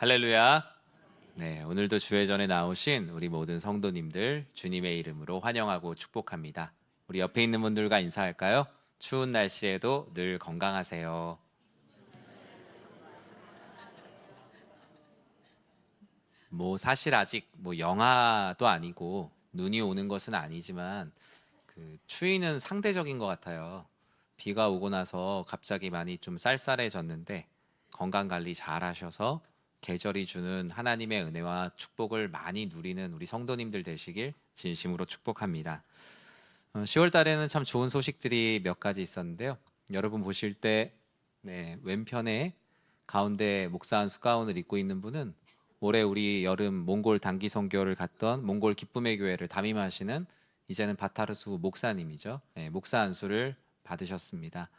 할렐루야. 네, 오늘도 주회전에 나오신 우리 모든 성도님들 주님의 이름으로 환영하고 축복합니다. 우리 옆에 있는 분들과 인사할까요? 추운 날씨에도 늘 건강하세요. 사실 아직 영하도 아니고 눈이 오는 것은 아니지만 그 추위는 상대적인 것 같아요. 비가 오고 나서 갑자기 많이 좀 쌀쌀해졌는데 건강 관리 잘 하셔서 계절이 주는 하나님의 은혜와 축복을 많이 누리는 우리 성도님들 되시길 진심으로 축복합니다. 10월 달에는 참 좋은 소식들이 몇 가지 있었는데요. 여러분 보실 때 왼편에 가운데 목사 안수 가운을 입고 있는 분은 올해 우리 여름 몽골 단기 선교를 갔던 몽골 기쁨의 교회를 담임하시는 이제는 바타르수 목사님이죠. 목사 안수를 받으셨습니다.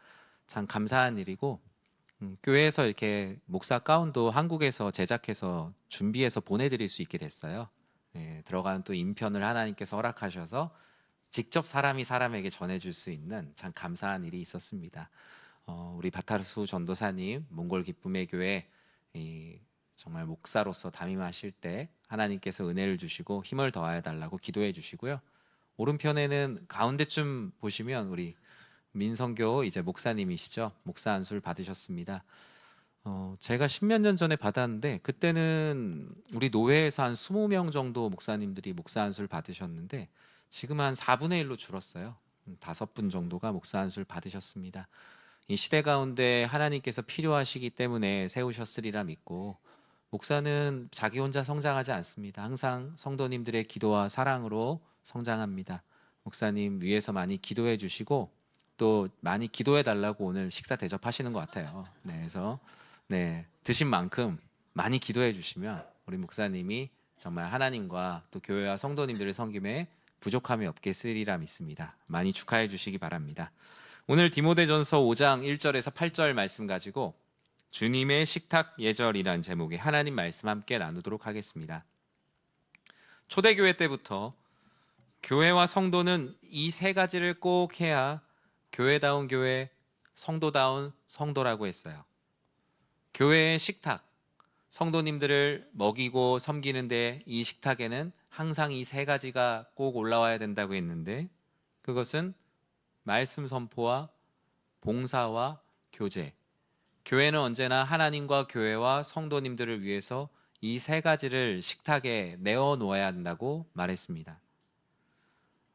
참 감사한 일이고 교회에서 이렇게 목사 가운도 한국에서 제작해서 준비해서 보내드릴 수 있게 됐어요. 들어가는 또 인편을 하나님께서 허락하셔서 직접 사람이 사람에게 전해줄 수 있는 참 감사한 일이 있었습니다. 우리 바타르수 전도사님 몽골 기쁨의 교회 정말 목사로서 담임하실 때 하나님께서 은혜를 주시고 힘을 더하여 달라고 기도해 주시고요. 오른편에는 가운데쯤 보시면 우리 민성교 이제 목사님이시죠. 목사 안수를 받으셨습니다. 제가 십몇 년 전에 받았는데 그때는 우리 노회에서 한 20명 정도 목사님들이 목사 안수를 받으셨는데 지금 한 4분의 1로 줄었어요. 5분 정도가 목사 안수를 받으셨습니다. 이 시대 가운데 하나님께서 필요하시기 때문에 세우셨으리라 믿고 목사는 자기 혼자 성장하지 않습니다. 항상 성도님들의 기도와 사랑으로 성장합니다. 목사님 위에서 많이 기도해 주시고 또 많이 기도해 달라고 오늘 식사 대접하시는 것 같아요. 그래서 드신 만큼 많이 기도해 주시면 우리 목사님이 정말 하나님과 또 교회와 성도님들의 섬김에 부족함이 없겠으리라 믿습니다. 많이 축하해 주시기 바랍니다. 오늘 디모데전서 5장 1절에서 8절 말씀 가지고 주님의 식탁 예절이란 제목의 하나님 말씀 함께 나누도록 하겠습니다. 초대교회 때부터 교회와 성도는 이 세 가지를 꼭 해야 교회다운 교회, 성도다운 성도라고 했어요. 교회의 식탁, 성도님들을 먹이고 섬기는데 이 식탁에는 항상 이 세 가지가 꼭 올라와야 된다고 했는데 그것은 말씀 선포와 봉사와 교제. 교회는 언제나 하나님과 교회와 성도님들을 위해서 이 세 가지를 식탁에 내어놓아야 한다고 말했습니다.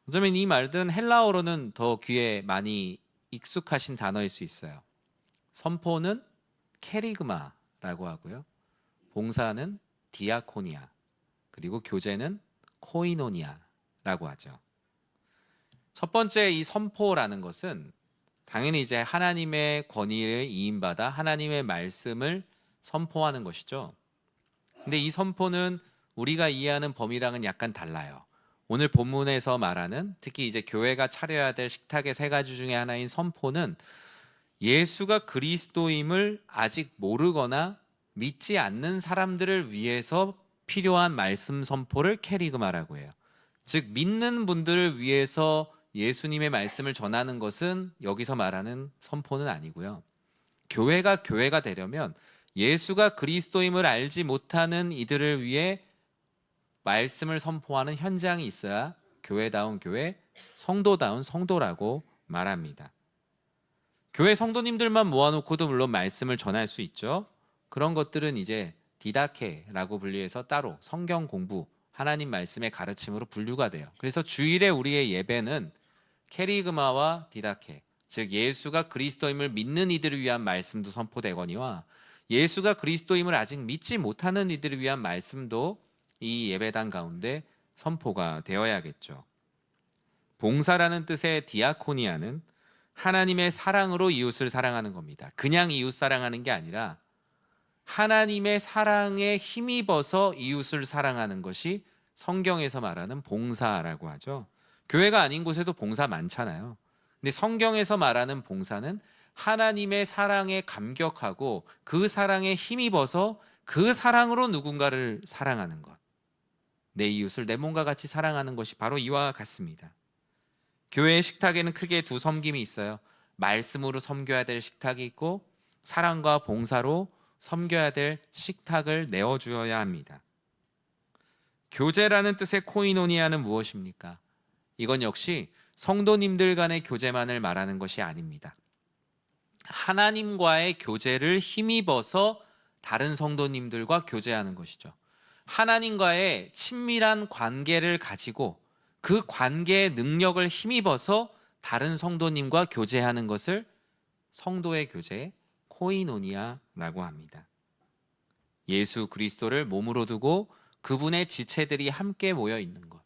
어쩌면 이 말들은 헬라어로는 더 귀에 많이 익숙하신 단어일 수 있어요. 선포는 케리그마라고 하고요. 봉사는 디아코니아, 그리고 교제는 코이노니아라고 하죠. 첫 번째 이 선포라는 것은 당연히 이제 하나님의 권위를 이임받아 하나님의 말씀을 선포하는 것이죠. 근데 이 선포는 우리가 이해하는 범위랑은 약간 달라요. 오늘 본문에서 말하는 특히 이제 교회가 차려야 될 식탁의 세 가지 중에 하나인 선포는 예수가 그리스도임을 아직 모르거나 믿지 않는 사람들을 위해서 필요한 말씀 선포를 캐리그마라고 해요. 즉 믿는 분들을 위해서 예수님의 말씀을 전하는 것은 여기서 말하는 선포는 아니고요. 교회가 되려면 예수가 그리스도임을 알지 못하는 이들을 위해 말씀을 선포하는 현장이 있어야 교회다운 교회, 성도다운 성도라고 말합니다. 교회 성도님들만 모아놓고도 물론 말씀을 전할 수 있죠. 그런 것들은 이제 디다케라고 분류해서 따로 성경 공부, 하나님 말씀의 가르침으로 분류가 돼요. 그래서 주일에 우리의 예배는 케리그마와 디다케, 즉 예수가 그리스도임을 믿는 이들을 위한 말씀도 선포되거니와 예수가 그리스도임을 아직 믿지 못하는 이들을 위한 말씀도 이 예배당 가운데 선포가 되어야겠죠. 봉사라는 뜻의 디아코니아는 하나님의 사랑으로 이웃을 사랑하는 겁니다. 그냥 이웃 사랑하는 게 아니라 하나님의 사랑에 힘입어서 이웃을 사랑하는 것이 성경에서 말하는 봉사라고 하죠. 교회가 아닌 곳에도 봉사 많잖아요. 근데 성경에서 말하는 봉사는 하나님의 사랑에 감격하고 그 사랑에 힘입어서 그 사랑으로 누군가를 사랑하는 것. 내 이웃을 내 몸과 같이 사랑하는 것이 바로 이와 같습니다. 교회의 식탁에는 크게 두 섬김이 있어요. 말씀으로 섬겨야 될 식탁이 있고 사랑과 봉사로 섬겨야 될 식탁을 내어주어야 합니다. 교제라는 뜻의 코이노니아는 무엇입니까? 이건 역시 성도님들 간의 교제만을 말하는 것이 아닙니다. 하나님과의 교제를 힘입어서 다른 성도님들과 교제하는 것이죠. 하나님과의 친밀한 관계를 가지고 그 관계의 능력을 힘입어서 다른 성도님과 교제하는 것을 성도의 교제, 코이노니아라고 합니다. 예수 그리스도를 몸으로 두고 그분의 지체들이 함께 모여 있는 것.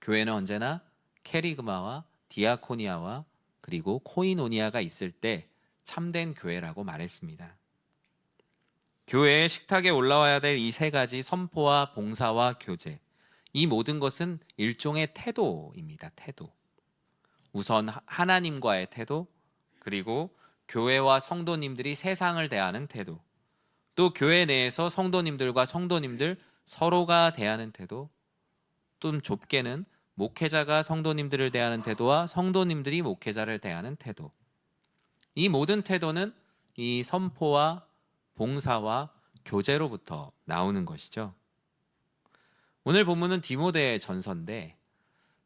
교회는 언제나 캐리그마와 디아코니아와 그리고 코이노니아가 있을 때 참된 교회라고 말했습니다. 교회의 식탁에 올라와야 될 이 세 가지 선포와 봉사와 교제, 이 모든 것은 일종의 태도입니다. 태도. 우선 하나님과의 태도, 그리고 교회와 성도님들이 세상을 대하는 태도, 또 교회 내에서 성도님들과 성도님들 서로가 대하는 태도, 좀 좁게는 목회자가 성도님들을 대하는 태도와 성도님들이 목회자를 대하는 태도. 이 모든 태도는 이 선포와 봉사와 교제로부터 나오는 것이죠. 오늘 본문은 디모데 전서인데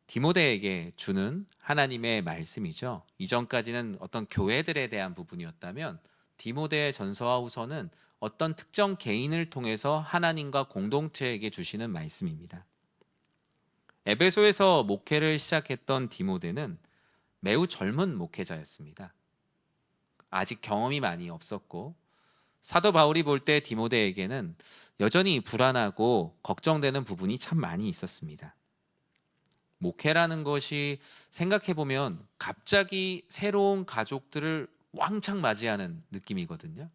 디모데에게 주는 하나님의 말씀이죠. 이전까지는 어떤 교회들에 대한 부분이었다면 디모데 전서와 후서는 어떤 특정 개인을 통해서 하나님과 공동체에게 주시는 말씀입니다. 에베소에서 목회를 시작했던 디모데는 매우 젊은 목회자였습니다. 아직 경험이 많이 없었고 사도 바울이 볼 때 디모데에게는 여전히 불안하고 걱정되는 부분이 참 많이 있었습니다. 목회라는 것이 생각해보면 갑자기 새로운 가족들을 왕창 맞이하는 느낌이거든요.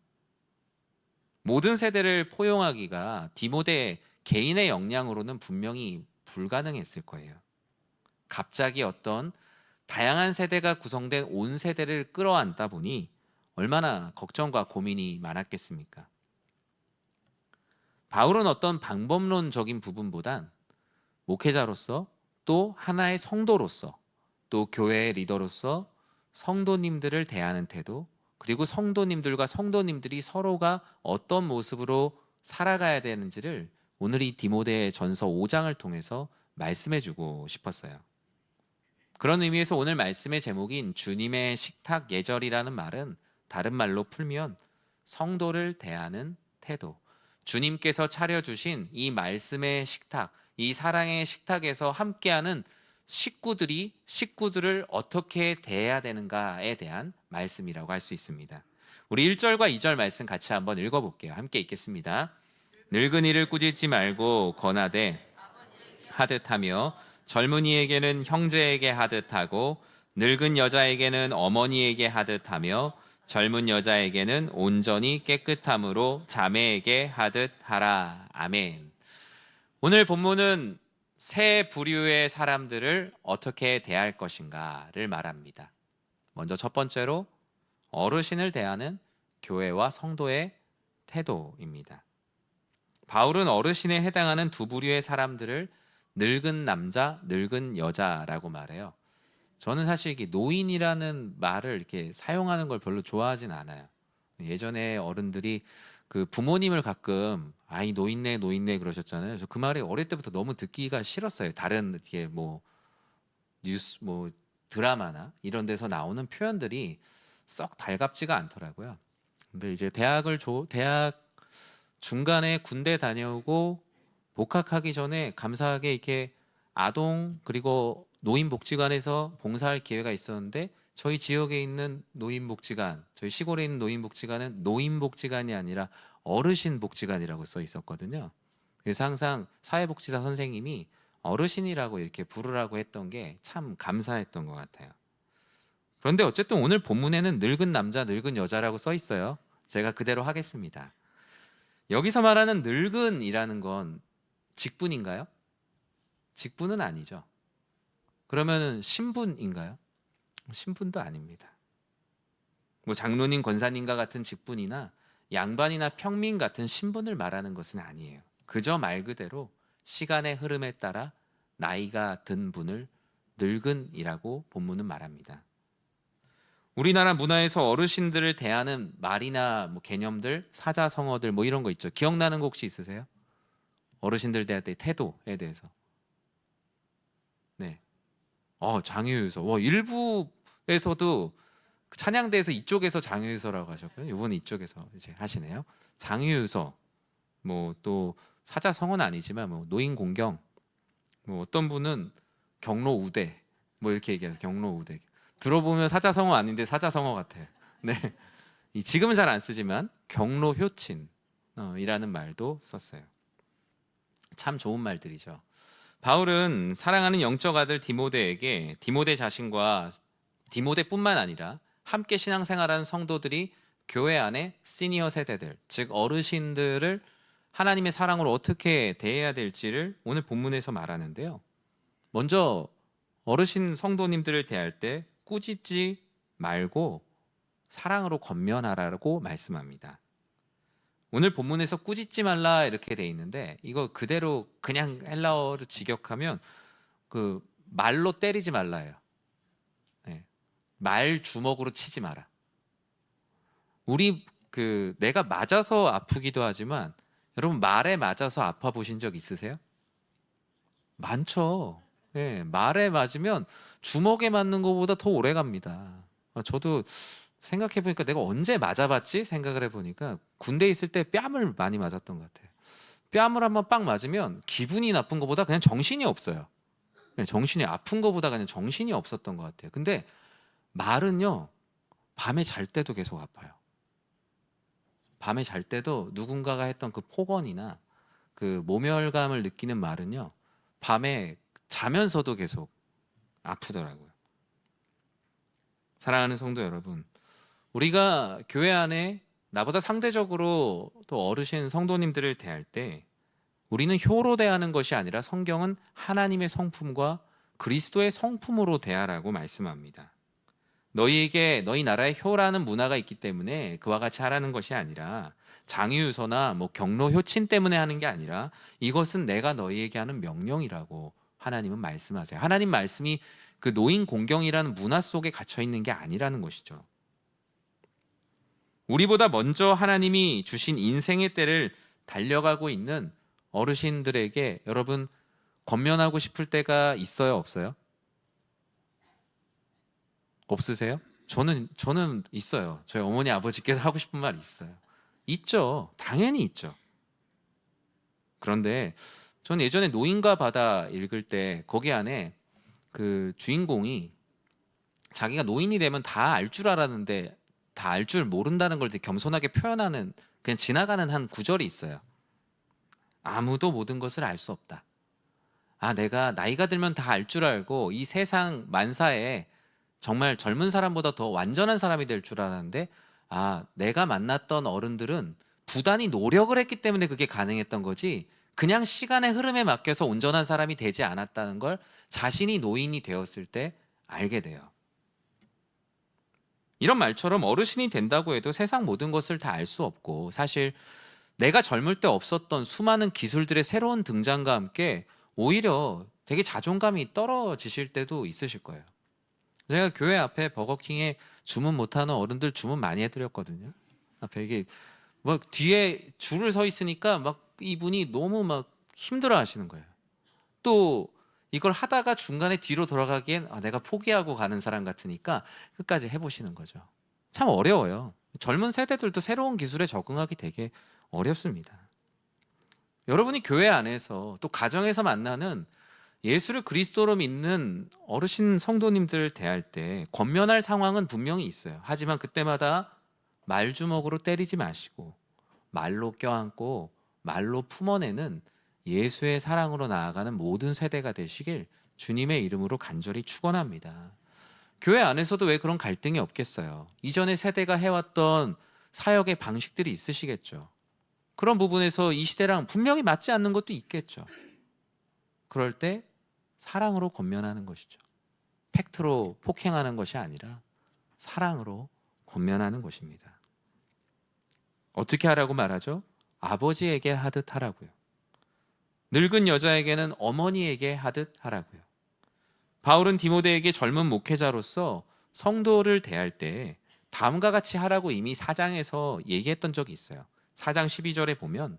모든 세대를 포용하기가 디모데 개인의 역량으로는 분명히 불가능했을 거예요. 갑자기 어떤 다양한 세대가 구성된 온 세대를 끌어안다 보니 얼마나 걱정과 고민이 많았겠습니까? 바울은 어떤 방법론적인 부분보단 목회자로서 또 하나의 성도로서 또 교회의 리더로서 성도님들을 대하는 태도, 그리고 성도님들과 성도님들이 서로가 어떤 모습으로 살아가야 되는지를 오늘 이 디모데 전서 5장을 통해서 말씀해 주고 싶었어요. 그런 의미에서 오늘 말씀의 제목인 주님의 식탁 예절이라는 말은 다른 말로 풀면 성도를 대하는 태도, 주님께서 차려주신 이 말씀의 식탁, 이 사랑의 식탁에서 함께하는 식구들을 어떻게 대해야 되는가에 대한 말씀이라고 할 수 있습니다. 우리 1절과 2절 말씀 같이 한번 읽어볼게요. 함께 읽겠습니다. 늙은이를 꾸짖지 말고 권하되 하듯하며 젊은이에게는 형제에게 하듯하고 늙은 여자에게는 어머니에게 하듯하며 젊은 여자에게는 온전히 깨끗함으로 자매에게 하듯하라. 아멘. 오늘 본문은 세 부류의 사람들을 어떻게 대할 것인가를 말합니다. 먼저 첫 번째로 어르신을 대하는 교회와 성도의 태도입니다. 바울은 어르신에 해당하는 두 부류의 사람들을 늙은 남자, 늙은 여자라고 말해요. 저는 사실 이게 노인이라는 말을 이렇게 사용하는 걸 별로 좋아하진 않아요. 예전에 어른들이 그 부모님을 가끔 아이 노인네 노인네 그러셨잖아요. 저 그 말이 어릴 때부터 너무 듣기가 싫었어요. 다른 이게 뭐 뉴스 뭐 드라마나 이런 데서 나오는 표현들이 썩 달갑지가 않더라고요. 근데 이제 대학 중간에 군대 다녀오고 복학하기 전에 감사하게 이렇게 아동 그리고 노인복지관에서 봉사할 기회가 있었는데 저희 지역에 있는 노인복지관, 저희 시골에 있는 노인복지관은 노인복지관이 아니라 어르신복지관이라고 써 있었거든요. 그래서 항상 사회복지사 선생님이 어르신이라고 이렇게 부르라고 했던 게 참 감사했던 것 같아요. 그런데 어쨌든 오늘 본문에는 늙은 남자, 늙은 여자라고 써 있어요. 제가 그대로 하겠습니다. 여기서 말하는 늙은이라는 건 직분인가요? 직분은 아니죠. 그러면 신분인가요? 신분도 아닙니다. 뭐 장로님, 권사님과 같은 직분이나 양반이나 평민 같은 신분을 말하는 것은 아니에요. 그저 말 그대로 시간의 흐름에 따라 나이가 든 분을 늙은이라고 본문은 말합니다. 우리나라 문화에서 어르신들을 대하는 말이나 뭐 개념들, 사자성어들 뭐 이런 거 있죠. 기억나는 거 혹시 있으세요? 어르신들 대할 때 태도에 대해서. 네. 장유유서. 일부에서도 찬양대에서 이쪽에서 장유유서라고 하셨고요. 이번에 이쪽에서 이제 하시네요. 장유유서. 뭐 또 사자성어는 아니지만 뭐 노인공경. 뭐 어떤 분은 경로우대. 뭐 이렇게 얘기해서 경로우대. 들어보면 사자성어 아닌데 사자성어 같아요. 네. 지금은 잘 안 쓰지만 경로효친 이라는 말도 썼어요. 참 좋은 말들이죠. 바울은 사랑하는 영적 아들 디모데에게 디모데 자신과 디모데뿐만 아니라 함께 신앙생활하는 성도들이 교회 안에 시니어 세대들, 즉 어르신들을 하나님의 사랑으로 어떻게 대해야 될지를 오늘 본문에서 말하는데요. 먼저 어르신 성도님들을 대할 때 꾸짖지 말고 사랑으로 권면하라고 말씀합니다. 오늘 본문에서 꾸짖지 말라 이렇게 돼 있는데 이거 그대로 그냥 헬라어로 직역하면 그 말로 때리지 말라예요. 네. 말 주먹으로 치지 마라. 우리 내가 맞아서 아프기도 하지만 여러분 말에 맞아서 아파 보신 적 있으세요? 많죠. 네, 말에 맞으면 주먹에 맞는 것보다 더 오래 갑니다. 저도 생각해 보니까 내가 언제 맞아봤지 생각을 해보니까 군대에 있을 때 뺨을 많이 맞았던 것 같아요. 뺨을 한번 빵 맞으면 기분이 나쁜 것보다 그냥 정신이 없어요. 그냥 정신이 아픈 것보다 그냥 정신이 없었던 것 같아요. 근데 말은요, 밤에 잘 때도 계속 아파요. 밤에 잘 때도 누군가가 했던 그 폭언이나 그 모멸감을 느끼는 말은요, 밤에 자면서도 계속 아프더라고요. 사랑하는 성도 여러분, 우리가 교회 안에 나보다 상대적으로 또 어르신 성도님들을 대할 때 우리는 효로 대하는 것이 아니라 성경은 하나님의 성품과 그리스도의 성품으로 대하라고 말씀합니다. 너희에게 너희 나라에 효라는 문화가 있기 때문에 그와 같이 하라는 것이 아니라 장유유서나 뭐 경로 효친 때문에 하는 게 아니라 이것은 내가 너희에게 하는 명령이라고 하나님은 말씀하세요. 하나님 말씀이 그 노인 공경이라는 문화 속에 갇혀 있는 게 아니라는 것이죠. 우리보다 먼저 하나님이 주신 인생의 때를 달려가고 있는 어르신들에게 여러분 권면하고 싶을 때가 있어요, 없어요? 없으세요? 저는 있어요. 저희 어머니 아버지께서 하고 싶은 말 있어요. 있죠. 당연히 있죠. 그런데 저는 예전에 노인과 바다 읽을 때 거기 안에 그 주인공이 자기가 노인이 되면 다 알 줄 알았는데 다 알 줄 모른다는 걸 되게 겸손하게 표현하는 그냥 지나가는 한 구절이 있어요. 아무도 모든 것을 알 수 없다. 내가 나이가 들면 다 알 줄 알고 이 세상 만사에 정말 젊은 사람보다 더 완전한 사람이 될 줄 알았는데 내가 만났던 어른들은 부단히 노력을 했기 때문에 그게 가능했던 거지 그냥 시간의 흐름에 맡겨서 온전한 사람이 되지 않았다는 걸 자신이 노인이 되었을 때 알게 돼요. 이런 말처럼 어르신이 된다고 해도 세상 모든 것을 다 알 수 없고 사실 내가 젊을 때 없었던 수많은 기술들의 새로운 등장과 함께 오히려 되게 자존감이 떨어지실 때도 있으실 거예요. 제가 교회 앞에 버거킹에 주문 못하는 어른들 주문 많이 해드렸거든요. 앞에 이게 막 뒤에 줄을 서 있으니까 막 이분이 너무 막 힘들어 하시는 거예요. 또 이걸 하다가 중간에 뒤로 돌아가기엔 내가 포기하고 가는 사람 같으니까 끝까지 해보시는 거죠. 참 어려워요. 젊은 세대들도 새로운 기술에 적응하기 되게 어렵습니다. 여러분이 교회 안에서 또 가정에서 만나는 예수를 그리스도로 믿는 어르신 성도님들 대할 때 권면할 상황은 분명히 있어요. 하지만 그때마다 말주먹으로 때리지 마시고 말로 껴안고 말로 품어내는 예수의 사랑으로 나아가는 모든 세대가 되시길 주님의 이름으로 간절히 축원합니다. 교회 안에서도 왜 그런 갈등이 없겠어요? 이전의 세대가 해왔던 사역의 방식들이 있으시겠죠. 그런 부분에서 이 시대랑 분명히 맞지 않는 것도 있겠죠. 그럴 때 사랑으로 권면하는 것이죠. 팩트로 폭행하는 것이 아니라 사랑으로 권면하는 것입니다. 어떻게 하라고 말하죠? 아버지에게 하듯 하라고요. 늙은 여자에게는 어머니에게 하듯 하라고요. 바울은 디모데에게 젊은 목회자로서 성도를 대할 때 다음과 같이 하라고 이미 4장에서 얘기했던 적이 있어요. 4장 12절에 보면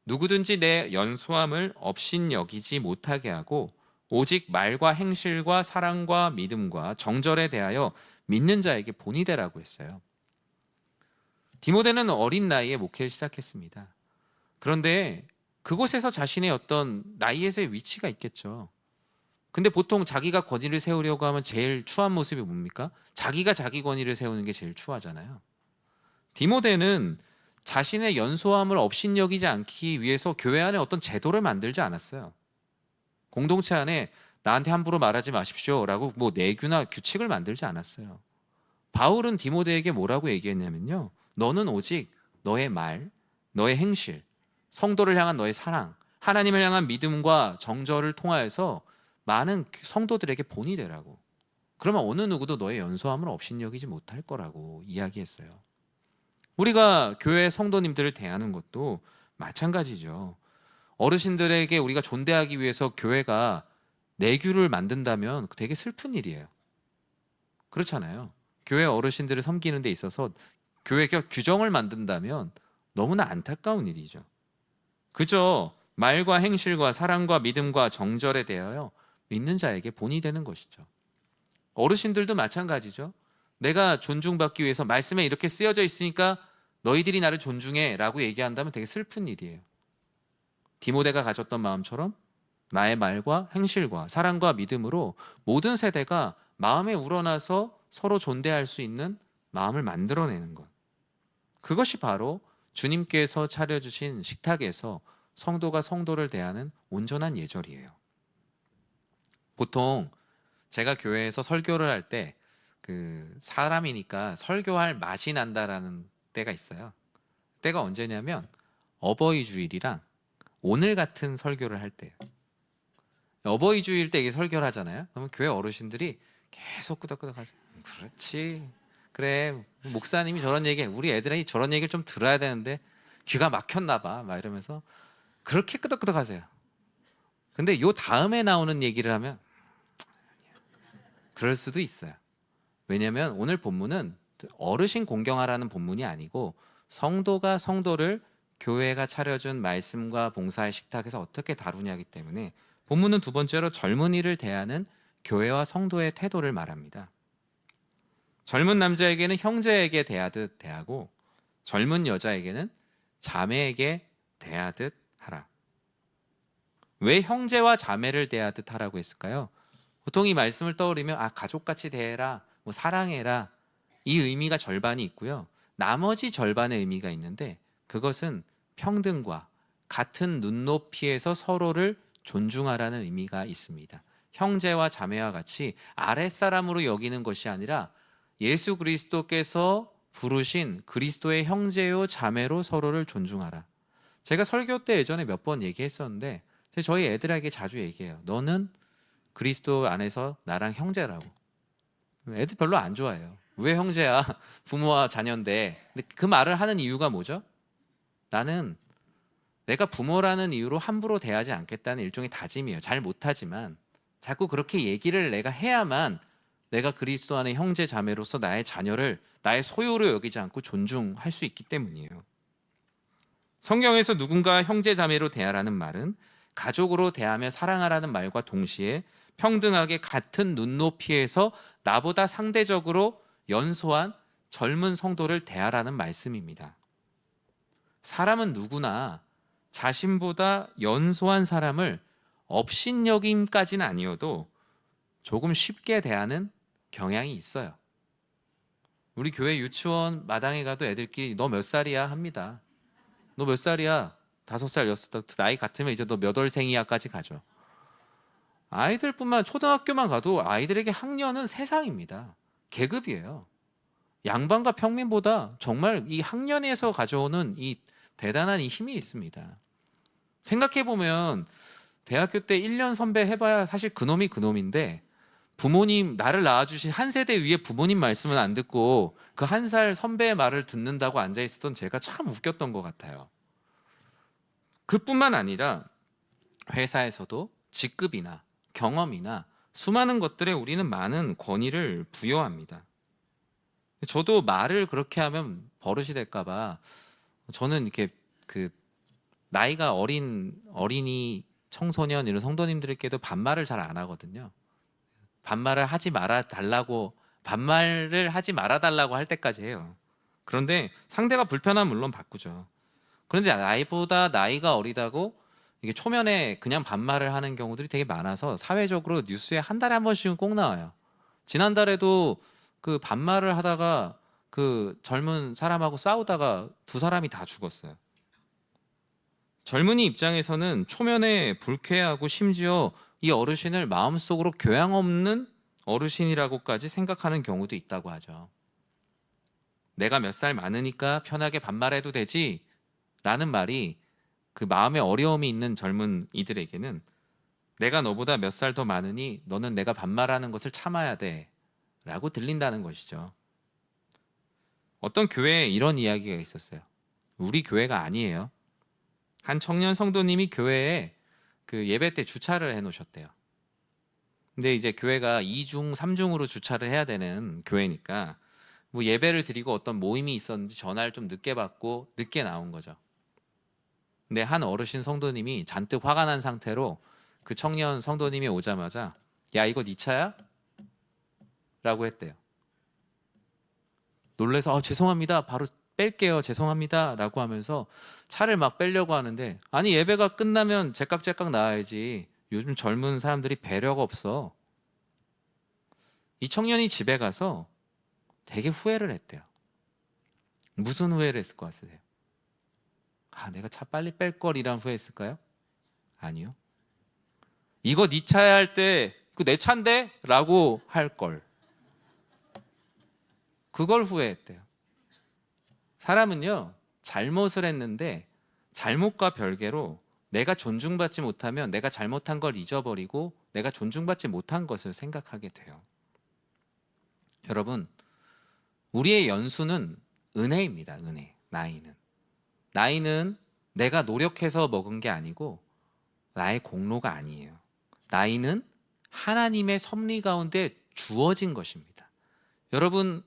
누구든지 내 연소함을 업신여기지 못하게 하고 오직 말과 행실과 사랑과 믿음과 정절에 대하여 믿는 자에게 본이 되라고 했어요. 디모데는 어린 나이에 목회를 시작했습니다. 그런데 그곳에서 자신의 어떤 나이에서의 위치가 있겠죠. 근데 보통 자기가 권위를 세우려고 하면 제일 추한 모습이 뭡니까? 자기가 자기 권위를 세우는 게 제일 추하잖아요. 디모데는 자신의 연소함을 업신여기지 않기 위해서 교회 안에 어떤 제도를 만들지 않았어요. 공동체 안에 나한테 함부로 말하지 마십시오라고 뭐 내규나 규칙을 만들지 않았어요. 바울은 디모데에게 뭐라고 얘기했냐면요. 너는 오직 너의 말, 너의 행실, 성도를 향한 너의 사랑, 하나님을 향한 믿음과 정절을 통하여서 많은 성도들에게 본이 되라고. 그러면 어느 누구도 너의 연소함을 업신여기지 못할 거라고 이야기했어요. 우리가 교회 성도님들을 대하는 것도 마찬가지죠. 어르신들에게 우리가 존대하기 위해서 교회가 내규를 만든다면 되게 슬픈 일이에요. 그렇잖아요. 교회 어르신들을 섬기는 데 있어서 교회가 규정을 만든다면 너무나 안타까운 일이죠. 그저 말과 행실과 사랑과 믿음과 정절에 대하여 믿는 자에게 본이 되는 것이죠. 어르신들도 마찬가지죠. 내가 존중받기 위해서 말씀에 이렇게 쓰여져 있으니까 너희들이 나를 존중해 라고 얘기한다면 되게 슬픈 일이에요. 디모데가 가졌던 마음처럼 나의 말과 행실과 사랑과 믿음으로 모든 세대가 마음에 우러나서 서로 존대할 수 있는 마음을 만들어내는 것. 그것이 바로 주님께서 차려주신 식탁에서 성도가 성도를 대하는 온전한 예절이에요. 보통 제가 교회에서 설교를 할 때 사람이니까 설교할 맛이 난다라는 때가 있어요. 때가 언제냐면 어버이 주일이랑 오늘 같은 설교를 할 때예요. 어버이 주일 때 이게 설교를 하잖아요. 그러면 교회 어르신들이 계속 끄덕끄덕 하세요. 그렇지. 그래. 목사님이 저런 얘기, 우리 애들이 저런 얘기를 좀 들어야 되는데 귀가 막혔나 봐. 막 이러면서 그렇게 끄덕끄덕 하세요. 근데 요 다음에 나오는 얘기를 하면 그럴 수도 있어요. 왜냐하면 오늘 본문은 어르신 공경하라는 본문이 아니고 성도가 성도를 교회가 차려준 말씀과 봉사의 식탁에서 어떻게 다루냐기 때문에 본문은 두 번째로 젊은이를 대하는 교회와 성도의 태도를 말합니다. 젊은 남자에게는 형제에게 대하듯 대하고 젊은 여자에게는 자매에게 대하듯 하라. 왜 형제와 자매를 대하듯 하라고 했을까요? 보통 이 말씀을 떠올리면 가족같이 대해라, 뭐 사랑해라, 이 의미가 절반이 있고요. 나머지 절반의 의미가 있는데 그것은 평등과 같은 눈높이에서 서로를 존중하라는 의미가 있습니다. 형제와 자매와 같이 아랫사람으로 여기는 것이 아니라 예수 그리스도께서 부르신 그리스도의 형제요 자매로 서로를 존중하라. 제가 설교 때 예전에 몇 번 얘기했었는데 저희 애들에게 자주 얘기해요. 너는 그리스도 안에서 나랑 형제라고. 애들 별로 안 좋아해요. 왜 형제야? 부모와 자녀인데. 근데 그 말을 하는 이유가 뭐죠? 나는 내가 부모라는 이유로 함부로 대하지 않겠다는 일종의 다짐이에요. 잘 못하지만 자꾸 그렇게 얘기를 내가 해야만 내가 그리스도 안의 형제 자매로서 나의 자녀를 나의 소유로 여기지 않고 존중할 수 있기 때문이에요. 성경에서 누군가 형제 자매로 대하라는 말은 가족으로 대하며 사랑하라는 말과 동시에 평등하게 같은 눈높이에서 나보다 상대적으로 연소한 젊은 성도를 대하라는 말씀입니다. 사람은 누구나 자신보다 연소한 사람을 업신여김까지는 아니어도 조금 쉽게 대하는 경향이 있어요. 우리 교회 유치원 마당에 가도 애들끼리 너 몇 살이야 합니다. 너 몇 살이야? 5살, 6살, 나이 같으면 이제 너 몇 월생이야까지 가죠. 아이들뿐만 초등학교만 가도 아이들에게 학년은 세상입니다. 계급이에요. 양반과 평민보다 정말 이 학년에서 가져오는 이 대단한 이 힘이 있습니다. 생각해보면 대학교 때 1년 선배 해봐야 사실 그놈이 그놈인데 부모님 나를 낳아주신 한 세대 위에 부모님 말씀은 안 듣고 그 1살 선배의 말을 듣는다고 앉아있었던 제가 참 웃겼던 것 같아요. 그뿐만 아니라 회사에서도 직급이나 경험이나 수많은 것들에 우리는 많은 권위를 부여합니다. 저도 말을 그렇게 하면 버릇이 될까봐 저는 이렇게 그 나이가 어린 어린이 청소년 이런 성도님들께도 반말을 잘 안 하거든요. 반말을 하지 말아 달라고 반말을 하지 말아 달라고 할 때까지 해요. 그런데 상대가 불편하면 물론 바꾸죠. 그런데 나이보다 나이가 어리다고 이게 초면에 그냥 반말을 하는 경우들이 되게 많아서 사회적으로 뉴스에 한 달에 한 번씩은 꼭 나와요. 지난달에도 그 반말을 하다가 그 젊은 사람하고 싸우다가 두 사람이 다 죽었어요. 젊은이 입장에서는 초면에 불쾌하고 심지어 이 어르신을 마음속으로 교양 없는 어르신이라고까지 생각하는 경우도 있다고 하죠. 내가 몇 살 많으니까 편하게 반말해도 되지 라는 말이 그 마음에 어려움이 있는 젊은이들에게는 내가 너보다 몇 살 더 많으니 너는 내가 반말하는 것을 참아야 돼 라고 들린다는 것이죠. 어떤 교회에 이런 이야기가 있었어요. 우리 교회가 아니에요. 한 청년 성도님이 교회에 그 예배 때 주차를 해 놓으셨대요. 근데 이제 교회가 2중, 3중으로 주차를 해야 되는 교회니까 뭐 예배를 드리고 어떤 모임이 있었는지 전화를 좀 늦게 받고 늦게 나온 거죠. 근데 한 어르신 성도님이 잔뜩 화가 난 상태로 그 청년 성도님이 오자마자 야 이거 네 차야? 라고 했대요. 놀래서 죄송합니다. 바로 뺄게요. 죄송합니다. 라고 하면서 차를 막 빼려고 하는데 아니 예배가 끝나면 제깍제깍 나와야지. 요즘 젊은 사람들이 배려가 없어. 이 청년이 집에 가서 되게 후회를 했대요. 무슨 후회를 했을 것 같으세요? 내가 차 빨리 뺄 걸이란 후회했을까요? 아니요. 이거 네 차야 할 때 그 내 차인데? 라고 할 걸. 그걸 후회했대요. 사람은요 잘못을 했는데 잘못과 별개로 내가 존중받지 못하면 내가 잘못한 걸 잊어버리고 내가 존중받지 못한 것을 생각하게 돼요. 여러분, 우리의 연수는 은혜입니다. 은혜. 나이는 내가 노력해서 먹은 게 아니고 나의 공로가 아니에요. 나이는 하나님의 섭리 가운데 주어진 것입니다. 여러분,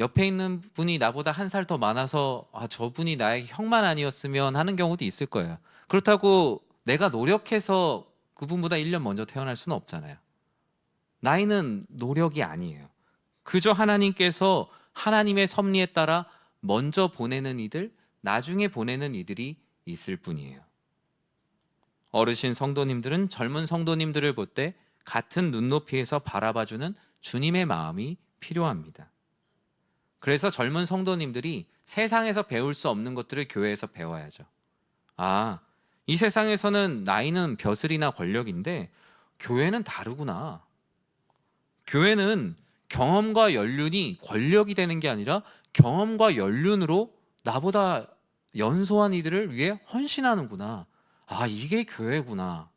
옆에 있는 분이 나보다 한 살 더 많아서 저분이 나의 형만 아니었으면 하는 경우도 있을 거예요. 그렇다고 내가 노력해서 그분보다 1년 먼저 태어날 수는 없잖아요. 나이는 노력이 아니에요. 그저 하나님께서 하나님의 섭리에 따라 먼저 보내는 이들, 나중에 보내는 이들이 있을 뿐이에요. 어르신 성도님들은 젊은 성도님들을 볼 때 같은 눈높이에서 바라봐주는 주님의 마음이 필요합니다. 그래서 젊은 성도님들이 세상에서 배울 수 없는 것들을 교회에서 배워야죠. 이 세상에서는 나이는 벼슬이나 권력인데 교회는 다르구나. 교회는 경험과 연륜이 권력이 되는 게 아니라 경험과 연륜으로 나보다 연소한 이들을 위해 헌신하는구나. 이게 교회구나.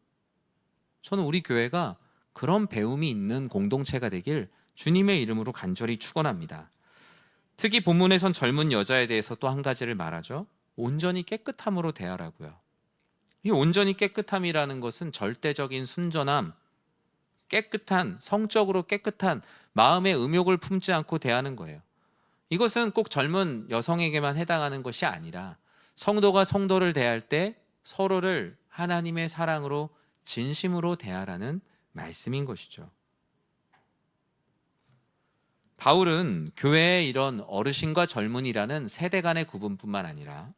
저는 우리 교회가 그런 배움이 있는 공동체가 되길 주님의 이름으로 간절히 축원합니다. 특히 본문에선 젊은 여자에 대해서 또 한 가지를 말하죠. 온전히 깨끗함으로 대하라고요. 이 온전히 깨끗함이라는 것은 절대적인 순전함, 깨끗한, 성적으로 깨끗한 마음의 음욕을 품지 않고 대하는 거예요. 이것은 꼭 젊은 여성에게만 해당하는 것이 아니라 성도가 성도를 대할 때 서로를 하나님의 사랑으로 진심으로 대하라는 말씀인 것이죠. 바울은 교회의 이런 어르신과 젊은이라는 세대 간의 구분뿐만 아니라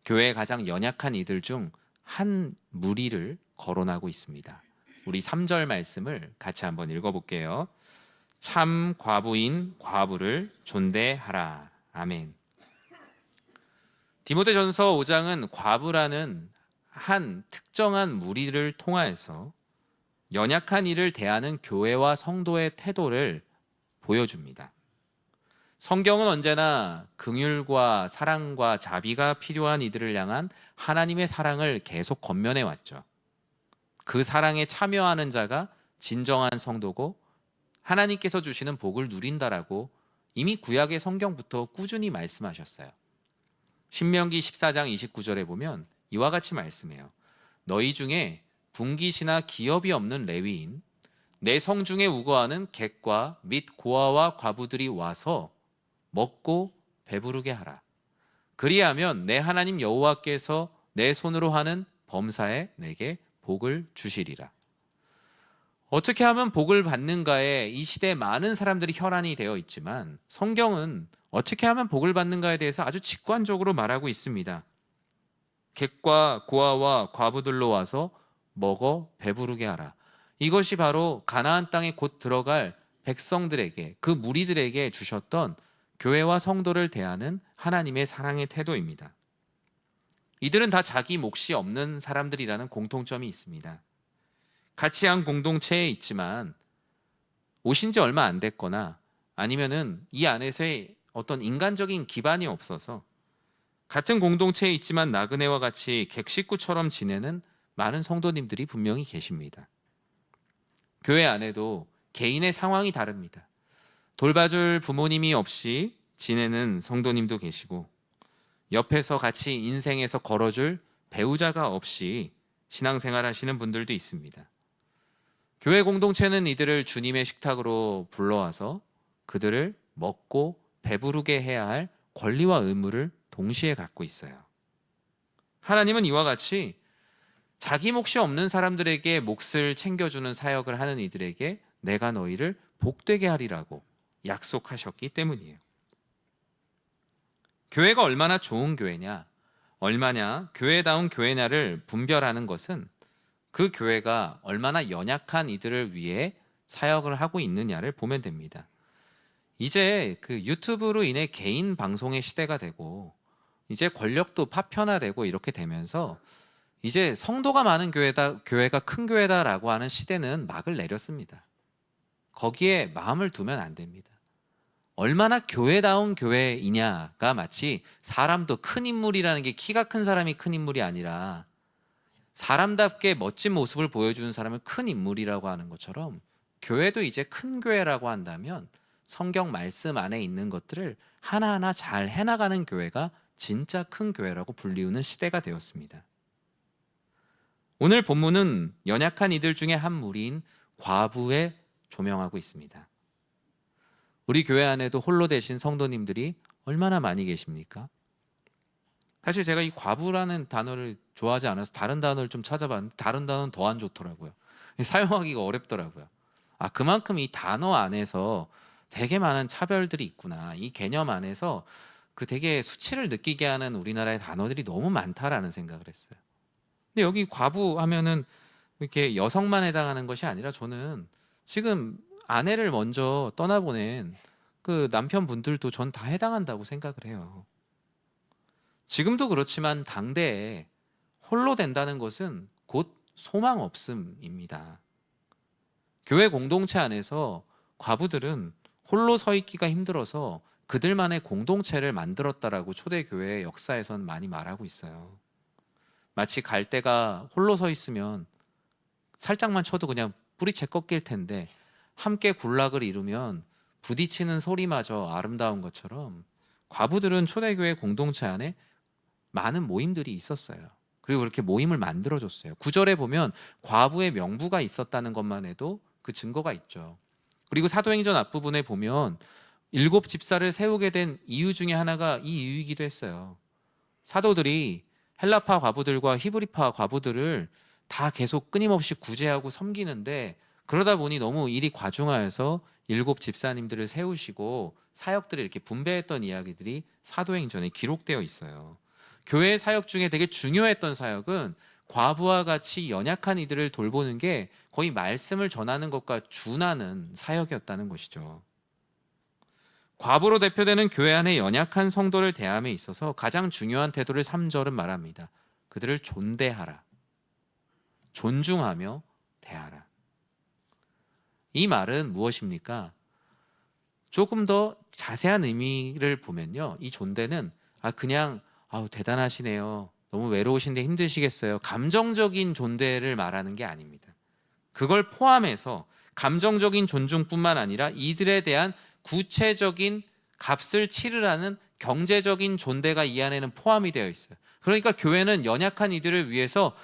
교회의 가장 연약한 이들 중 한 무리를 거론하고 있습니다. 우리 3절 말씀을 같이 한번 읽어볼게요. 참 과부인 과부를 존대하라. 아멘. 디모데전서 5장은 과부라는 한 특정한 무리를 통하여서 연약한 이를 대하는 교회와 성도의 태도를 보여줍니다. 성경은 언제나 긍휼과 사랑과 자비가 필요한 이들을 향한 하나님의 사랑을 계속 권면해 왔죠. 그 사랑에 참여하는 자가 진정한 성도고 하나님께서 주시는 복을 누린다라고 이미 구약의 성경부터 꾸준히 말씀하셨어요. 신명기 14장 29절에 보면 이와 같이 말씀해요. 너희 중에 분깃이나 기업이 없는 레위인 내 성중에 우거하는 객과 및 고아와 과부들이 와서 먹고 배부르게 하라. 그리하면 내 하나님 여호와께서 내 손으로 하는 범사에 내게 복을 주시리라. 어떻게 하면 복을 받는가에 이 시대에 많은 사람들이 혈안이 되어 있지만 성경은 어떻게 하면 복을 받는가에 대해서 아주 직관적으로 말하고 있습니다. 객과 고아와 과부들로 와서 먹어 배부르게 하라. 이것이 바로 가나안 땅에 곧 들어갈 백성들에게, 그 무리들에게 주셨던 교회와 성도를 대하는 하나님의 사랑의 태도입니다. 이들은 다 자기 몫이 없는 사람들이라는 공통점이 있습니다. 같이 한 공동체에 있지만 오신 지 얼마 안 됐거나 아니면은 이 안에서의 어떤 인간적인 기반이 없어서 같은 공동체에 있지만 나그네와 같이 객식구처럼 지내는 많은 성도님들이 분명히 계십니다. 교회 안에도 개인의 상황이 다릅니다. 돌봐줄 부모님이 없이 지내는 성도님도 계시고 옆에서 같이 인생에서 걸어줄 배우자가 없이 신앙생활 하시는 분들도 있습니다. 교회 공동체는 이들을 주님의 식탁으로 불러와서 그들을 먹고 배부르게 해야 할 권리와 의무를 동시에 갖고 있어요. 하나님은 이와 같이 자기 몫이 없는 사람들에게 몫을 챙겨주는 사역을 하는 이들에게 내가 너희를 복되게 하리라고 약속하셨기 때문이에요. 교회가 얼마나 좋은 교회냐, 얼마냐 교회다운 교회냐를 분별하는 것은 그 교회가 얼마나 연약한 이들을 위해 사역을 하고 있느냐를 보면 됩니다. 이제 그 유튜브로 인해 개인 방송의 시대가 되고 이제 권력도 파편화되고 이렇게 되면서 이제 성도가 많은 교회가 큰 교회다라고 하는 시대는 막을 내렸습니다. 거기에 마음을 두면 안 됩니다. 얼마나 교회다운 교회이냐가 마치 사람도 큰 인물이라는 게 키가 큰 사람이 큰 인물이 아니라 사람답게 멋진 모습을 보여주는 사람을 큰 인물이라고 하는 것처럼 교회도 이제 큰 교회라고 한다면 성경 말씀 안에 있는 것들을 하나하나 잘 해나가는 교회가 진짜 큰 교회라고 불리우는 시대가 되었습니다. 오늘 본문은 연약한 이들 중에 한 무리인 과부에 조명하고 있습니다. 우리 교회 안에도 홀로 되신 성도님들이 얼마나 많이 계십니까? 사실 제가 이 과부라는 단어를 좋아하지 않아서 다른 단어를 좀 찾아봤는데 다른 단어는 더 안 좋더라고요. 사용하기가 어렵더라고요. 그만큼 이 단어 안에서 되게 많은 차별들이 있구나. 이 개념 안에서 그 되게 수치를 느끼게 하는 우리나라의 단어들이 너무 많다라는 생각을 했어요. 근데 여기 과부 하면은 이렇게 여성만 해당하는 것이 아니라 저는 지금 아내를 먼저 떠나보낸 그 남편분들도 전 다 해당한다고 생각을 해요. 지금도 그렇지만 당대에 홀로 된다는 것은 곧 소망 없음입니다. 교회 공동체 안에서 과부들은 홀로 서 있기가 힘들어서 그들만의 공동체를 만들었다라고 초대교회의 역사에선 많이 말하고 있어요. 마치 갈대가 홀로 서 있으면 살짝만 쳐도 그냥 뿌리채 꺾일 텐데 함께 군락을 이루면 부딪히는 소리마저 아름다운 것처럼 과부들은 초대교회 공동체 안에 많은 모임들이 있었어요. 그리고 그렇게 모임을 만들어줬어요. 9절에 보면 과부의 명부가 있었다는 것만 해도 그 증거가 있죠. 그리고 사도행전 앞부분에 보면 7 집사를 세우게 된 이유 중에 하나가 이 이유이기도 했어요. 사도들이 헬라파 과부들과 히브리파 과부들을 다 계속 끊임없이 구제하고 섬기는데 그러다 보니 너무 일이 과중하여서 7 집사님들을 세우시고 사역들을 이렇게 분배했던 이야기들이 사도행전에 기록되어 있어요. 교회 사역 중에 되게 중요했던 사역은 과부와 같이 연약한 이들을 돌보는 게 거의 말씀을 전하는 것과 준하는 사역이었다는 것이죠. 과부로 대표되는 교회 안에 연약한 성도를 대함에 있어서 가장 중요한 태도를 3절은 말합니다. 그들을 존대하라. 존중하며 대하라. 이 말은 무엇입니까? 조금 더 자세한 의미를 보면요. 이 존대는 그냥 대단하시네요. 너무 외로우신데 힘드시겠어요. 감정적인 존대를 말하는 게 아닙니다. 그걸 포함해서 감정적인 존중뿐만 아니라 이들에 대한 구체적인 값을 치르라는 경제적인 존대가 이 안에는 포함이 되어 있어요. 그러니까 교회는 연약한 이들을 위해서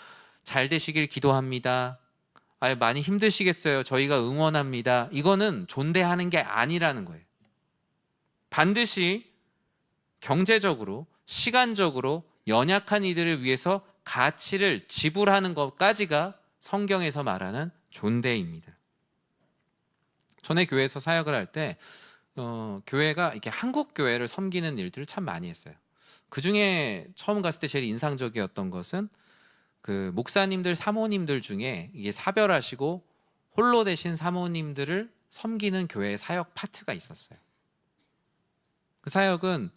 잘 되시길 기도합니다. 많이 힘드시겠어요. 저희가 응원합니다. 이거는 존대하는 게 아니라는 거예요. 반드시 경제적으로, 시간적으로 연약한 이들을 위해서 가치를 지불하는 것까지가 성경에서 말하는 존대입니다. 전에 교회에서 사역을 할 때 교회가 이렇게 한국 교회를 섬기는 일들을 참 많이 했어요. 그 중에 처음 갔을 때 제일 인상적이었던 것은 그 목사님들, 사모님들 중에 이게 사별하시고 홀로 되신 사모님들을 섬기는 교회 사역 파트가 있었어요. 그 사역은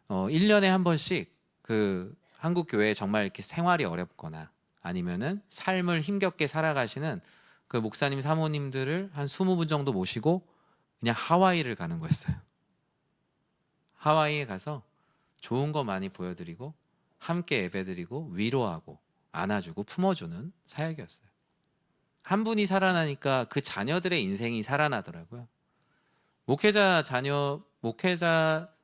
1년에 한 번씩 그 한국 교회에 정말 이렇게 생활이 어렵거나 아니면은 삶을 힘겹게 살아가시는 그 목사님, 사모님들을 한 20분 정도 모시고 그냥 하와이를 가는 거였어요. 하와이에 가서 좋은 거 많이 보여드리고 함께 예배드리고 위로하고 안아주고 품어주는 사역이었어요. 한 분이 살아나니까 그 자녀들의 인생이 살아나더라고요. 목회자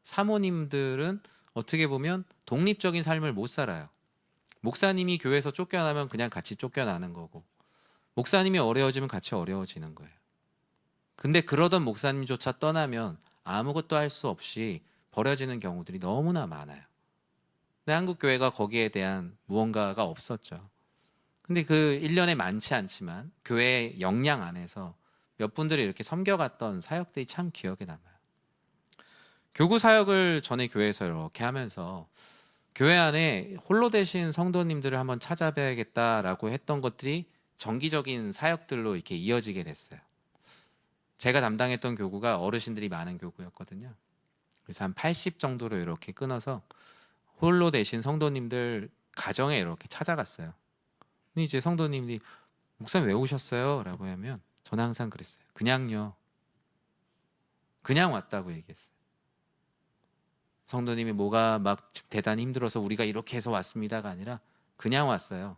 사모님들은 어떻게 보면 독립적인 삶을 못 살아요. 목사님이 교회에서 쫓겨나면 그냥 같이 쫓겨나는 거고, 목사님이 어려워지면 같이 어려워지는 거예요. 근데 그러던 목사님조차 떠나면 아무것도 할 수 없이 버려지는 경우들이 너무나 많아요. 근데 한국 교회가 거기에 대한 무언가가 없었죠. 근데 그 1년에 많지 않지만 교회 역량 안에서 몇 분들이 이렇게 섬겨갔던 사역들이 참 기억에 남아요. 교구 사역을 전에 교회에서 이렇게 하면서 교회 안에 홀로 되신 성도님들을 한번 찾아뵈야겠다라고 했던 것들이 정기적인 사역들로 이렇게 이어지게 됐어요. 제가 담당했던 교구가 어르신들이 많은 교구였거든요. 그래서 한 80 정도로 이렇게 끊어서 홀로 되신 성도님들 가정에 이렇게 찾아갔어요. 이제 성도님이 목사님 왜 오셨어요? 라고 하면 저는 항상 그랬어요. 그냥요. 그냥 왔다고 얘기했어요. 성도님이 뭐가 막 대단히 힘들어서 우리가 이렇게 해서 왔습니다가 아니라 그냥 왔어요.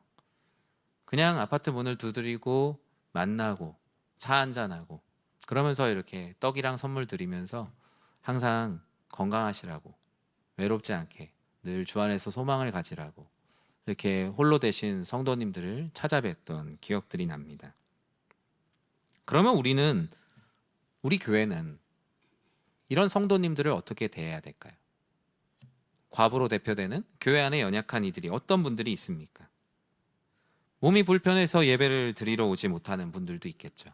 그냥 아파트 문을 두드리고 만나고 차 한잔하고 그러면서 이렇게 떡이랑 선물 드리면서 항상 건강하시라고, 외롭지 않게 늘 주 안에서 소망을 가지라고 이렇게 홀로 되신 성도님들을 찾아뵀던 기억들이 납니다. 그러면 우리 교회는 이런 성도님들을 어떻게 대해야 될까요? 과부로 대표되는 교회 안에 연약한 이들이 어떤 분들이 있습니까? 몸이 불편해서 예배를 드리러 오지 못하는 분들도 있겠죠.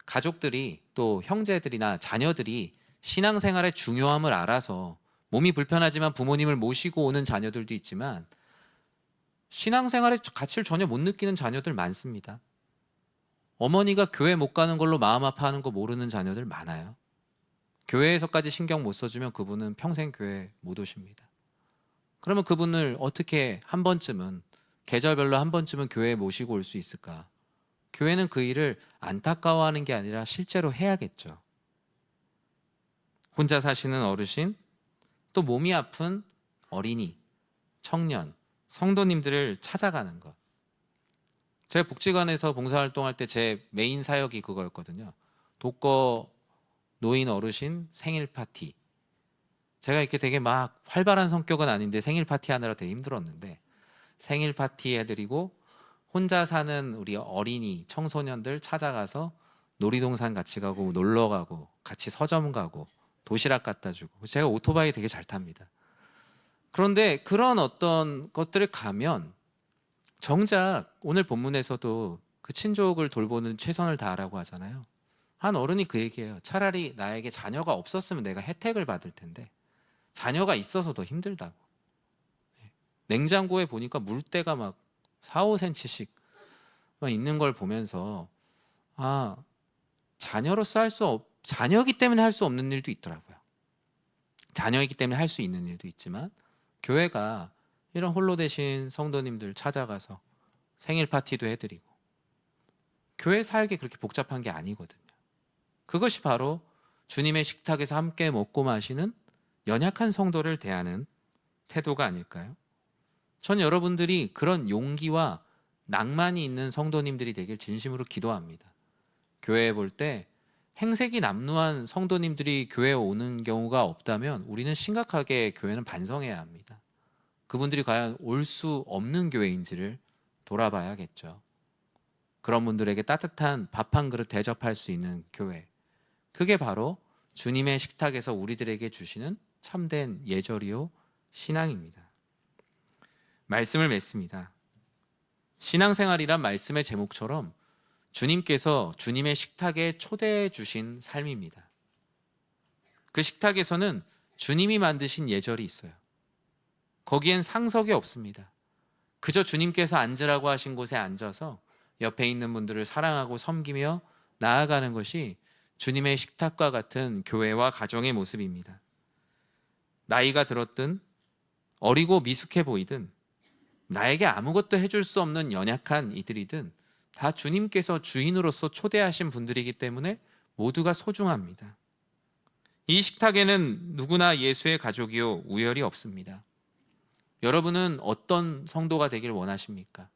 가족들이 또 형제들이나 자녀들이 신앙생활의 중요함을 알아서 몸이 불편하지만 부모님을 모시고 오는 자녀들도 있지만 신앙생활의 가치를 전혀 못 느끼는 자녀들 많습니다. 어머니가 교회 못 가는 걸로 마음 아파하는 거 모르는 자녀들 많아요. 교회에서까지 신경 못 써주면 그분은 평생 교회 못 오십니다. 그러면 그분을 어떻게 한 번쯤은, 계절별로 한 번쯤은 교회에 모시고 올 수 있을까? 교회는 그 일을 안타까워하는 게 아니라 실제로 해야겠죠. 혼자 사시는 어르신, 또 몸이 아픈 어린이, 청년, 성도님들을 찾아가는 것. 제가 복지관에서 봉사활동할 때 제 메인 사역이 그거였거든요. 독거 노인 어르신 생일 파티. 제가 이렇게 되게 막 활발한 성격은 아닌데 생일 파티 하느라 되게 힘들었는데 생일 파티 해드리고 혼자 사는 우리 어린이, 청소년들 찾아가서 놀이동산 같이 가고 놀러 가고 같이 서점 가고 도시락 갖다 주고. 제가 오토바이 되게 잘 탑니다. 그런데 그런 어떤 것들을 가면 정작 오늘 본문에서도 그 친족을 돌보는 최선을 다하라고 하잖아요. 한 어른이 그 얘기해요. 차라리 나에게 자녀가 없었으면 내가 혜택을 받을 텐데 자녀가 있어서 더 힘들다고. 냉장고에 보니까 물때가 막 4, 5cm씩 있는 걸 보면서 자녀이기 때문에 할 수 없는 일도 있더라고요. 자녀이기 때문에 할 수 있는 일도 있지만 교회가 이런 홀로 되신 성도님들 찾아가서 생일 파티도 해드리고 교회 사역이 그렇게 복잡한 게 아니거든요. 그것이 바로 주님의 식탁에서 함께 먹고 마시는 연약한 성도를 대하는 태도가 아닐까요? 전 여러분들이 그런 용기와 낭만이 있는 성도님들이 되길 진심으로 기도합니다. 교회에 볼 때 행색이 남루한 성도님들이 교회에 오는 경우가 없다면 우리는 심각하게 교회는 반성해야 합니다. 그분들이 과연 올 수 없는 교회인지를 돌아봐야겠죠. 그런 분들에게 따뜻한 밥 한 그릇 대접할 수 있는 교회. 그게 바로 주님의 식탁에서 우리들에게 주시는 참된 예절이요 신앙입니다. 말씀을 맺습니다. 신앙생활이란 말씀의 제목처럼 주님께서 주님의 식탁에 초대해 주신 삶입니다. 그 식탁에서는 주님이 만드신 예절이 있어요. 거기엔 상석이 없습니다. 그저 주님께서 앉으라고 하신 곳에 앉아서 옆에 있는 분들을 사랑하고 섬기며 나아가는 것이 주님의 식탁과 같은 교회와 가정의 모습입니다. 나이가 들었든 어리고 미숙해 보이든 나에게 아무것도 해줄 수 없는 연약한 이들이든 다 주님께서 주인으로서 초대하신 분들이기 때문에 모두가 소중합니다. 이 식탁에는 누구나 예수의 가족이요 우열이 없습니다. 여러분은 어떤 성도가 되길 원하십니까?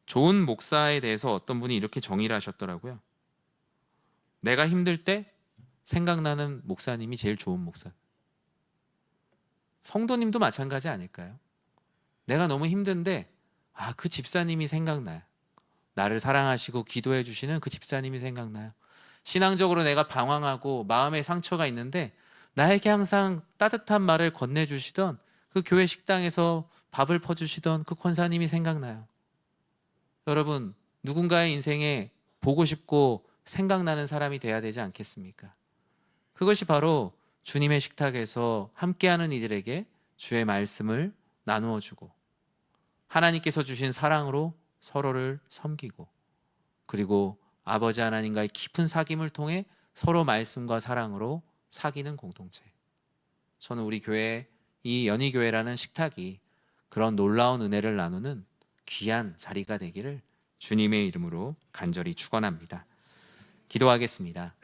좋은 목사에 대해서 어떤 분이 이렇게 정의를 하셨더라고요. 내가 힘들 때 생각나는 목사님이 제일 좋은 목사. 성도님도 마찬가지 아닐까요? 내가 너무 힘든데 그 집사님이 생각나요. 나를 사랑하시고 기도해 주시는 그 집사님이 생각나요. 신앙적으로 내가 방황하고 마음에 상처가 있는데 나에게 항상 따뜻한 말을 건네주시던 그 교회 식당에서 밥을 퍼주시던 그 권사님이 생각나요. 여러분, 누군가의 인생에 보고 싶고 생각나는 사람이 돼야 되지 않겠습니까? 그것이 바로 주님의 식탁에서 함께하는 이들에게 주의 말씀을 나누어 주고 하나님께서 주신 사랑으로 서로를 섬기고 그리고 아버지 하나님과의 깊은 사귐을 통해 서로 말씀과 사랑으로 사귀는 공동체. 저는 우리 교회 이 연희교회라는 식탁이 그런 놀라운 은혜를 나누는 귀한 자리가 되기를 주님의 이름으로 간절히 축원합니다. 기도하겠습니다.